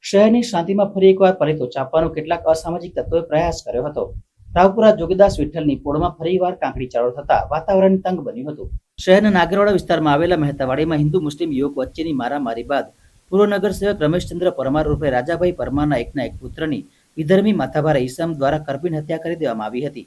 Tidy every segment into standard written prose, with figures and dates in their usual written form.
શહેરની શાંતિમાં ફરી એકવાર પલિતો ચાપવાનો કેટલાક અસામાજિક તત્વોએ પ્રયાસ કર્યો હતો। રાવપુરા જોગીદાસ વિઠ્ઠલની પોળમાં ફરીવાર કાંકરી ચાળો થતા વાતાવરણ તંગ બન્યું હતું। શહેરના નાગરવાડા વિસ્તારમાં આવેલા મહેતાવાડીમાં હિન્દુ મુસ્લિમ યુવક વચ્ચેની મારામારી બાદ પૂર્વ નગરસેવક રમેશચંદ્ર પરમાર ઉર્ફે રાજાભાઈ પરમારના એકના એક પુત્રની વિધર્મી માથાભારે ઈસમ દ્વારા કરપીણ હત્યા કરી દેવામાં આવી હતી,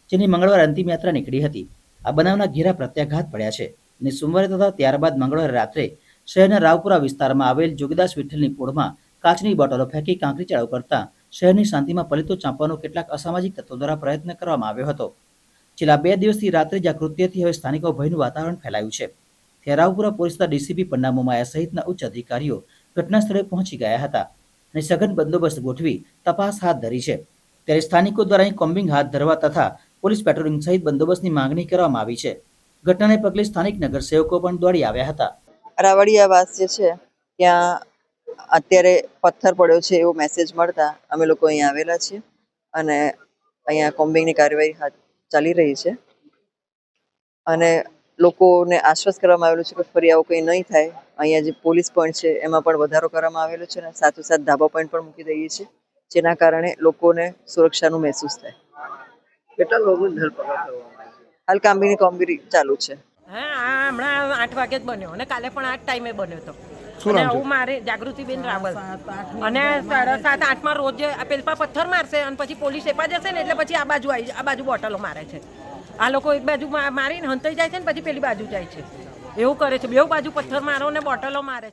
જેની મંગળવારે અંતિમ યાત્રા નીકળી હતી। આ બનાવના ઘેરા પ્રત્યાઘાત પડ્યા છે અને સોમવારે તથા ત્યારબાદ મંગળવારે રાત્રે શહેરના રાવપુરા વિસ્તારમાં આવેલ જોગીદાસ વિઠ્ઠલની પોળમાં કાચની બોટલો ફેંકી કાંકરી ચાળો કરતા શહેરની શાંતિમાં પલિતો ચાંપવાનો કેટલાક અસામાજિક તત્વો દ્વારા પ્રયત્ન કરવામાં આવ્યો હતો। છેલ્લા 2 દિવસથી રાત્રે જ આ કૃત્યથી હવે સ્થાનિકો ભયનું વાતાવરણ ફેલાયું છે। ત્યારે રાવપુરા પોલીસના ડીસીપી પન્ના મોમાયા સહિતના ઉચ્ચ અધિકારીઓ ઘટના સ્થળે પહોંચી ગયા હતા અને સઘન બંદોબસ્ત ગોઠવી તપાસ હાથ ધરી છે। ત્યારે સ્થાનિકો દ્વારા અહીં કોમ્બિંગ હાથ ધરવા તથા પોલીસ પેટ્રોલિંગ સહિત બંદોબસ્તની માંગણી કરવામાં આવી છે। ઘટનાને પગલે સ્થાનિક નગરસેવકો પણ દોડી આવ્યા હતા। રાવડિયાવાસ જે છે ત્યાં અત્યારે પથ્થર પડ્યો છે એવો મેસેજ મળતા અમે લોકો અહીંયા આવેલા છીએ અને અહીંયા કોમ્બિંગની કાર્યવાહી ચાલી રહી છે અને લોકોને આશ્વસ્ત કરવામાં આવેલું છે કે ફરી આવું કંઈ નહીં થાય। અહીંયા જે પોલીસ પોઈન્ટ છે એમાં પણ વધારો કરવામાં આવેલો છે અને સાથોસાથ ધાબા પોઈન્ટ પણ મૂકી દઈએ છીએ, જેના કારણે લોકોને સુરક્ષાનું મહેસૂસ થાય। કેટલા લોકોની ધરપકડ કરવામાં આવી છે? હાલ કામગીરી ચાલુ છે। હા, આ હમણાં 8 વાગે જ બન્યો અને કાલે પણ આ જ ટાઈમે બન્યો હતો। શું નામ છે? હું મારે જાગૃતિબેન રાવલ અને 7:30-8માં રોજ આ પેલપા પથ્થર મારશે અને પછી પોલીસ એપા જશે ને એટલે પછી આ બાજુ બોટલો મારે છે। આ લોકો એક બાજુ મારીને હંતાઈ જાય છે ને પછી પેલી બાજુ જાય છે, એવું કરે છે। બેઉ બાજુ પથ્થર મારો ને બોટલો મારે છે।